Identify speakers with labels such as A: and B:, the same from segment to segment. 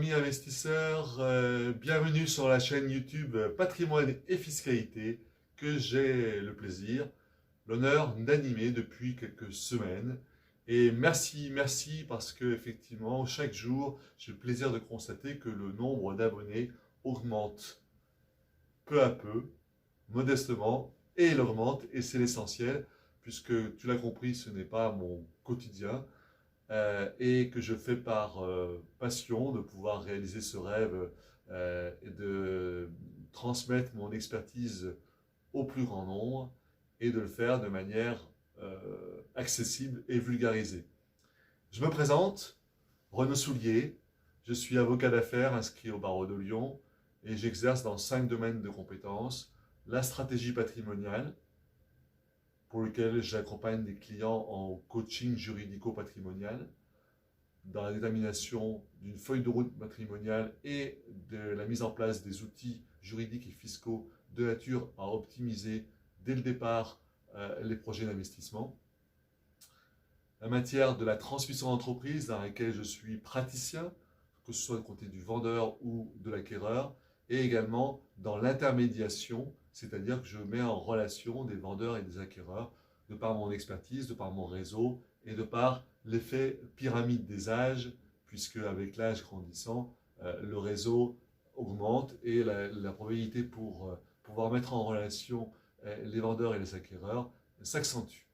A: Amis investisseurs, bienvenue sur la chaîne YouTube Patrimoine et Fiscalité que j'ai le plaisir, l'honneur d'animer depuis quelques semaines. Et merci parce que effectivement chaque jour j'ai le plaisir de constater que le nombre d'abonnés augmente peu à peu, modestement, et il augmente et c'est l'essentiel puisque tu l'as compris, ce n'est pas mon quotidien. Et que je fais par passion de pouvoir réaliser ce rêve et de transmettre mon expertise au plus grand nombre et de le faire de manière accessible et vulgarisée. Je me présente, Renaud Soulier, je suis avocat d'affaires inscrit au barreau de Lyon et j'exerce dans 5 domaines de compétences: la stratégie patrimoniale, pour lequel j'accompagne des clients en coaching juridico-patrimonial, dans la détermination d'une feuille de route matrimoniale et de la mise en place des outils juridiques et fiscaux de nature à optimiser dès le départ les projets d'investissement. La matière de la transmission d'entreprise, dans laquelle je suis praticien, que ce soit du côté du vendeur ou de l'acquéreur, et également dans l'intermédiation, c'est-à-dire que je mets en relation des vendeurs et des acquéreurs de par mon expertise, de par mon réseau et de par l'effet pyramide des âges, puisque avec l'âge grandissant, le réseau augmente et la probabilité pour pouvoir mettre en relation les vendeurs et les acquéreurs s'accentue.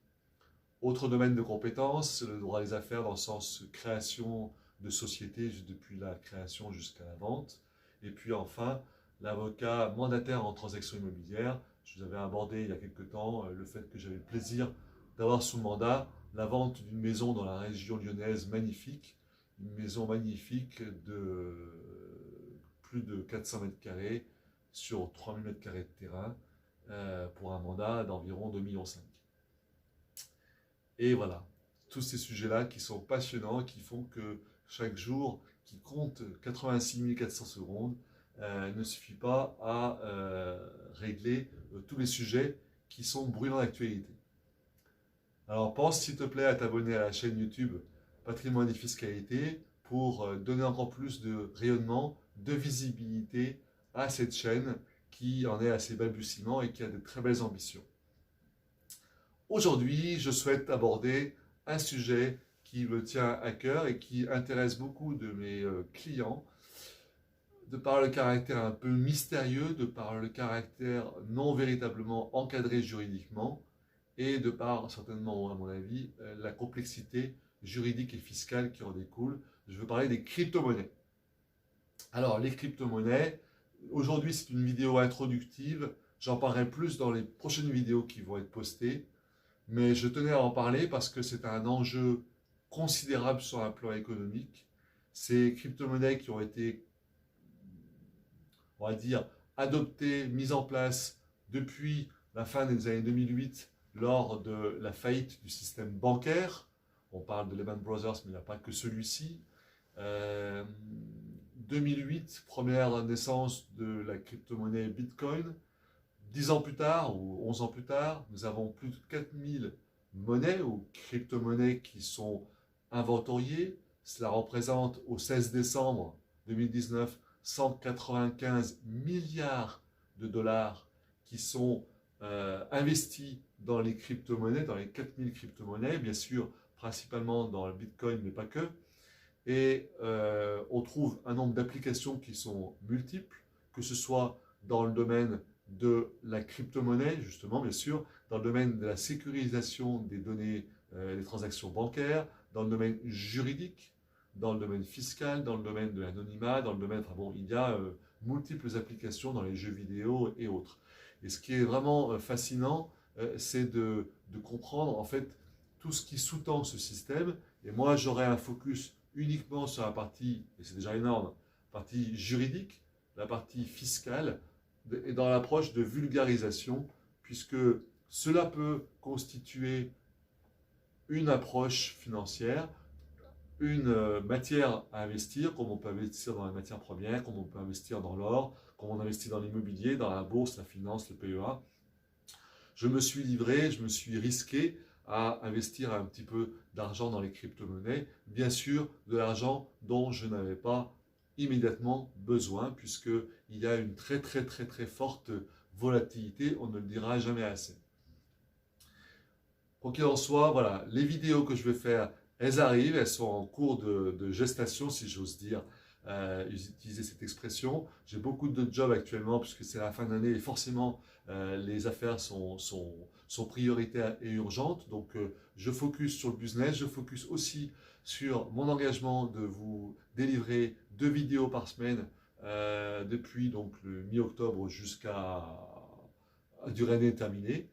A: Autre domaine de compétences, le droit des affaires dans le sens création de société, depuis la création jusqu'à la vente. Et puis enfin, l'avocat mandataire en transactions immobilières. Je vous avais abordé il y a quelque temps le fait que j'avais le plaisir d'avoir sous mandat la vente d'une maison dans la région lyonnaise magnifique, une maison magnifique de plus de 400 mètres carrés sur 3000 mètres carrés de terrain pour un mandat d'environ 2,5 millions. Et voilà, tous ces sujets-là qui sont passionnants, qui font que chaque jour, qui compte 86 400 secondes, ne suffit pas à régler tous les sujets qui sont brûlants d'actualité. Alors pense s'il te plaît à t'abonner à la chaîne YouTube Patrimoine et Fiscalité pour donner encore plus de rayonnement, de visibilité à cette chaîne qui en est à ses balbutiements et qui a de très belles ambitions. Aujourd'hui, je souhaite aborder un sujet qui me tient à cœur et qui intéresse beaucoup de mes clients, de par le caractère un peu mystérieux, de par le caractère non véritablement encadré juridiquement, et de par, certainement à mon avis, la complexité juridique et fiscale qui en découle. Je veux parler des crypto-monnaies. Alors, les crypto-monnaies, aujourd'hui c'est une vidéo introductive, j'en parlerai plus dans les prochaines vidéos qui vont être postées, mais je tenais à en parler parce que c'est un enjeu considérable sur un plan économique. Ces crypto-monnaies qui ont été, on va dire, adoptées, mises en place depuis la fin des années 2008 lors de la faillite du système bancaire. On parle de Lehman Brothers, mais il n'y a pas que celui-ci. 2008, première naissance de la crypto-monnaie Bitcoin. 10 ans plus tard, ou 11 ans plus tard, nous avons plus de 4000 monnaies ou crypto-monnaies qui sont inventoriées. Cela représente au 16 décembre 2019 195 milliards de dollars qui sont investis dans les crypto-monnaies, dans les 4000 crypto-monnaies, bien sûr, principalement dans le Bitcoin, mais pas que. Et on trouve un nombre d'applications qui sont multiples, que ce soit dans le domaine de la crypto-monnaie, justement, bien sûr, dans le domaine de la sécurisation des données, des transactions bancaires, dans le domaine juridique, dans le domaine fiscal, dans le domaine de l'anonymat, dans le domaine, enfin bon, il y a multiples applications dans les jeux vidéo et autres. Et ce qui est vraiment fascinant, c'est de comprendre en fait tout ce qui sous-tend ce système. Et moi, j'aurai un focus uniquement sur la partie, et c'est déjà énorme, la partie juridique, la partie fiscale, et dans l'approche de vulgarisation, puisque cela peut constituer une approche financière, une matière à investir, comme on peut investir dans les matières premières, comme on peut investir dans l'or, comme on investit dans l'immobilier, dans la bourse, la finance, le PEA. Je me suis livré, je me suis risqué à investir un petit peu d'argent dans les crypto-monnaies, bien sûr de l'argent dont je n'avais pas immédiatement besoin, puisqu'il y a une très forte volatilité, on ne le dira jamais assez. Quoi qu'il en soit, voilà, les vidéos que je vais faire, elles arrivent, elles sont en cours de gestation, si j'ose dire, utiliser cette expression. J'ai beaucoup de jobs actuellement, puisque c'est la fin d'année, et forcément, les affaires sont prioritaires et urgentes. Donc, je focus sur le business, je focus aussi sur mon engagement de vous délivrer 2 vidéos par semaine depuis donc, le mi-octobre jusqu'à durée indéterminée.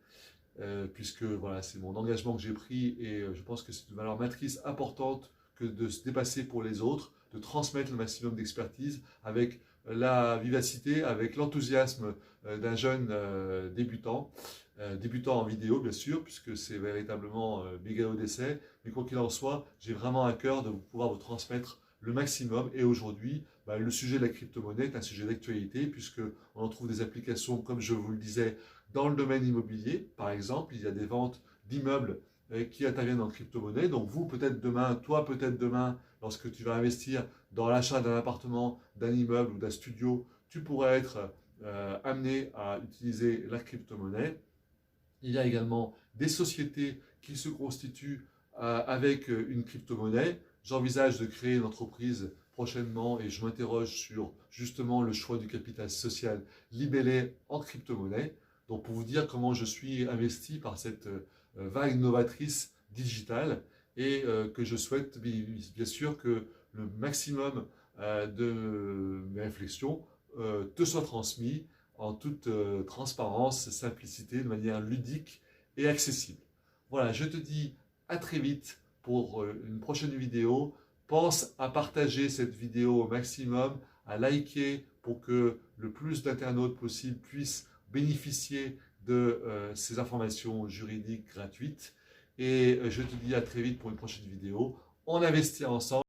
A: Puisque voilà, c'est mon engagement que j'ai pris et je pense que c'est une valeur matrice importante que de se dépasser pour les autres, de transmettre le maximum d'expertise avec la vivacité, avec l'enthousiasme d'un jeune débutant en vidéo bien sûr, puisque c'est véritablement mes galop d'essai, mais quoi qu'il en soit, j'ai vraiment à cœur de pouvoir vous transmettre le maximum. Et aujourd'hui, le sujet de la crypto-monnaie est un sujet d'actualité, puisqu'on en trouve des applications, comme je vous le disais, dans le domaine immobilier. Par exemple, il y a des ventes d'immeubles qui interviennent en crypto-monnaie. Donc vous, peut-être demain, toi, peut-être demain, lorsque tu vas investir dans l'achat d'un appartement, d'un immeuble ou d'un studio, tu pourrais être amené à utiliser la crypto-monnaie. Il y a également des sociétés qui se constituent avec une crypto-monnaie. J'envisage de créer une entreprise prochainement et je m'interroge sur justement le choix du capital social libellé en crypto-monnaie. Donc pour vous dire comment je suis investi par cette vague novatrice digitale et que je souhaite bien sûr que le maximum de mes réflexions te soit transmis en toute transparence, simplicité, de manière ludique et accessible. Voilà, je te dis à très vite pour une prochaine vidéo. Pense à partager cette vidéo au maximum, à liker pour que le plus d'internautes possible puissent bénéficier de ces informations juridiques gratuites. Et je te dis à très vite pour une prochaine vidéo. On investit ensemble.